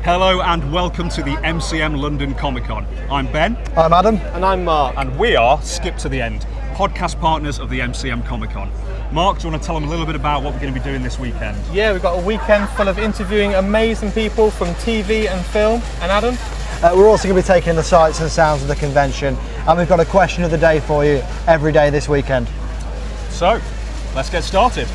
Hello and welcome to the MCM London Comic Con. I'm Ben. I'm Adam. And I'm Mark. And we are Skip to the End, podcast partners of the MCM Comic Con. Mark, do you want to tell them a little bit about what we're going to be doing this weekend? Yeah, we've got a weekend full of interviewing amazing people from TV and film. And Adam? We're also going to be taking the sights and sounds of the convention, and we've got a question of the day for you every day this weekend. So, let's get started.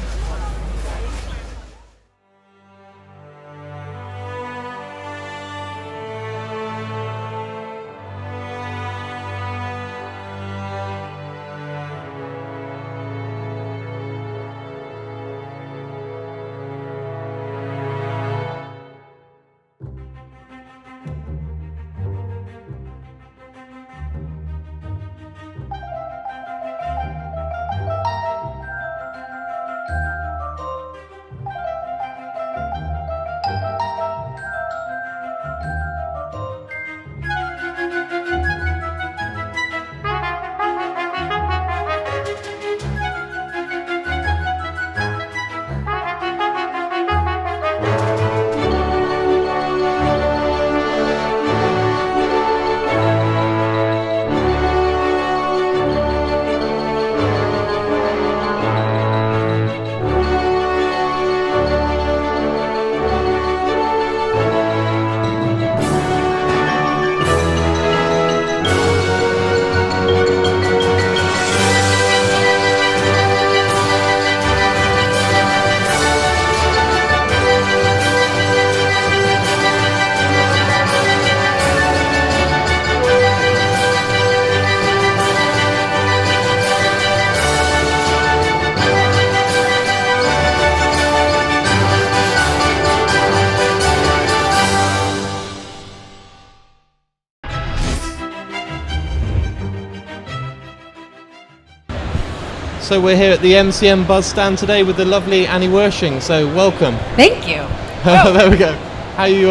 So we're here at the MCM Buzz stand today with the lovely Annie Wersching, so welcome. Thank you. There we go. How are you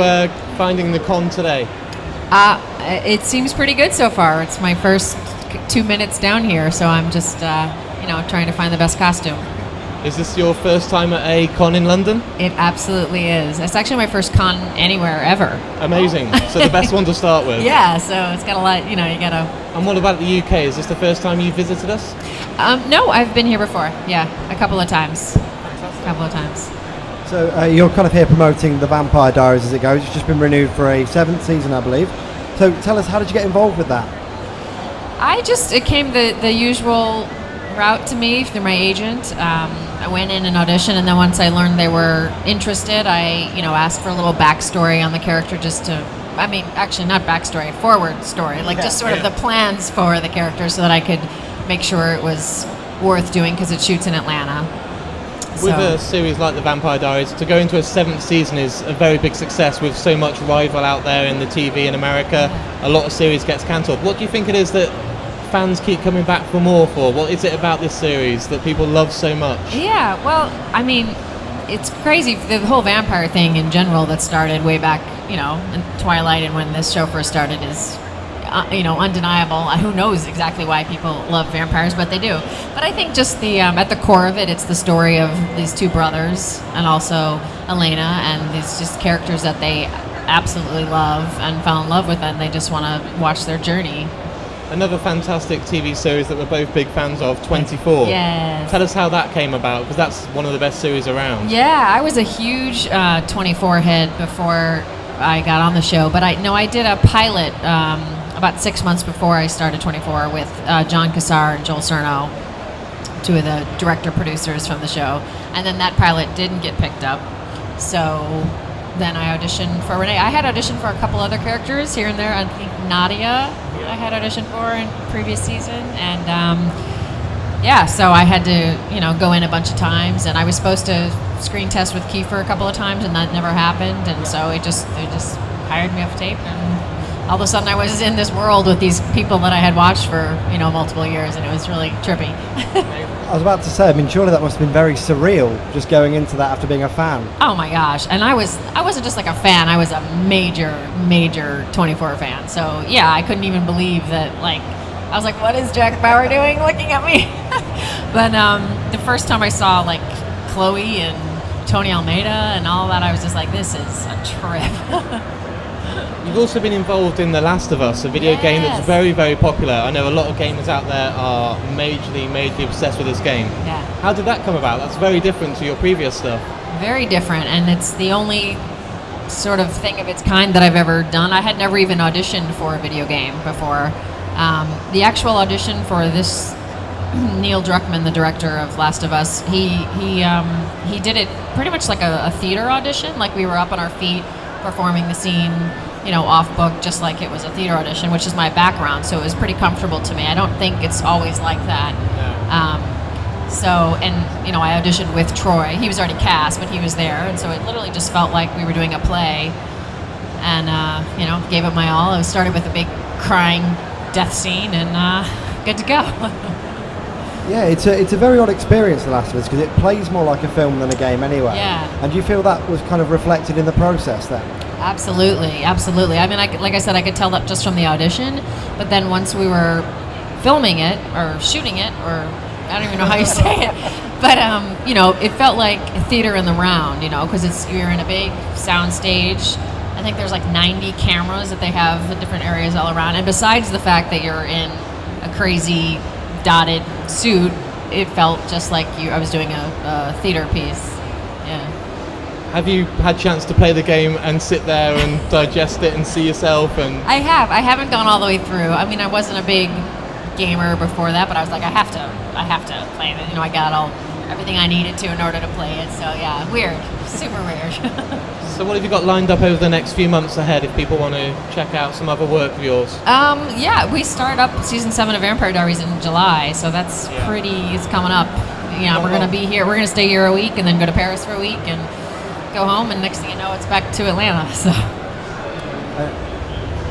finding the con today? It seems pretty good so far. It's my first 2 minutes down here, so I'm just, trying to find the best costume. Is this your first time at a con in London? It absolutely is. It's actually my first con anywhere ever. Amazing. So the best one to start with. Yeah, so it's got a lot, you gotta... And what about the UK? Is this the first time you visited us? No, I've been here before. Yeah, a couple of times. So you're kind of here promoting the Vampire Diaries as it goes. It's just been renewed for a 7th season, I believe. So tell us, how did you get involved with that? It came the usual route to me through my agent. I went in and auditioned, and then once I learned they were interested, I asked for a little backstory on the character, just to, actually not backstory, forward story, just sort of the plans for the character, so that I could make sure it was worth doing, because it shoots in Atlanta. With a series like the Vampire Diaries, to go into a 7th season is a very big success, with so much rival out there in the TV in America. A lot of series gets cancelled. What do you think it is that fans keep coming back for more for? What is it about this series that people love so much? Yeah, well, it's crazy. The whole vampire thing in general that started way back, in Twilight, and when this show first started is, undeniable. Who knows exactly why people love vampires, but they do. But I think just the at the core of it, it's the story of these two brothers, and also Elena, and these just characters that they absolutely love and fell in love with, and they just want to watch their journey. Another fantastic TV series that we're both big fans of, 24. Yes. Tell us how that came about, because that's one of the best series around. Yeah, I was a huge 24 head before I got on the show, but I did a pilot about 6 months before I started 24 with John Cassar and Joel Cerno, two of the director-producers from the show, and then that pilot didn't get picked up, so then I auditioned for Renee. I had auditioned for a couple other characters here and there. I think Nadia I had auditioned for in previous season, and so I had to go in a bunch of times, and I was supposed to screen test with Kiefer a couple of times, and that never happened, and so they just hired me off tape, and all of a sudden I was in this world with these people that I had watched for multiple years, and it was really trippy. I was about to say, surely that must have been very surreal, just going into that after being a fan. Oh my gosh, and I wasn't just like a fan, I was a major 24 fan, so yeah, I couldn't even believe that, I was like, what is Jack Bauer doing looking at me? But the first time I saw Chloe and Tony Almeida and all that, I was just like, this is a trip. You've also been involved in The Last of Us, a video game that's very, very popular. I know a lot of gamers out there are majorly obsessed with this game. Yeah. How did that come about? That's very different to your previous stuff. Very different, and it's the only sort of thing of its kind that I've ever done. I had never even auditioned for a video game before. The actual audition for this, Neil Druckmann, the director of Last of Us, he did it pretty much like a theater audition. Like we were up on our feet performing the scene, off book, just like it was a theater audition, which is my background. So it was pretty comfortable to me. I don't think it's always like that. I auditioned with Troy. He was already cast, but he was there, and so it literally just felt like we were doing a play. And gave it my all. I started with a big crying death scene, and good to go. Yeah, it's a very odd experience, The Last of Us, because it plays more like a film than a game anyway. Yeah. And do you feel that was kind of reflected in the process then? Absolutely. I mean, like I said, I could tell that just from the audition, but then once we were filming it or shooting it, or I don't even know how you say it, but it felt like a theater in the round, because you're in a big sound stage. I think there's like 90 cameras that they have in different areas all around, and besides the fact that you're in a crazy dotted suit, it felt just like I was doing a theater piece. Yeah. Have you had chance to play the game and sit there and digest it and see yourself? And I haven't gone all the way through. I mean, I wasn't a big gamer before that, but I was like, I have to play it. I got everything I needed to in order to play it. So yeah, weird, super weird. So what have you got lined up over the next few months ahead if people want to check out some other work of yours? We start up season 7 of Vampire Diaries in July, so that's it's coming up. We're going to be here. We're going to stay here a week and then go to Paris for a week and go home, and next thing you know, it's back to Atlanta. So.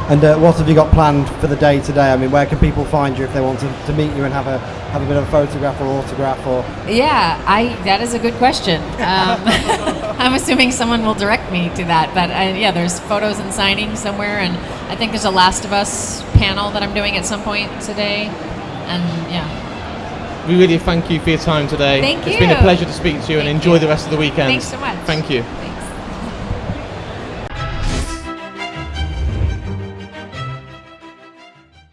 And what have you got planned for the day today? I mean, where can people find you if they want to meet you and have a bit of a photograph or autograph? Or that is a good question. I'm assuming someone will direct me to that, but there's photos and signings somewhere, and I think there's a Last of Us panel that I'm doing at some point today, and We really thank you for your time today. Thank you. It's been a pleasure to speak to you, and enjoy the rest of the weekend. Thanks so much. Thank you.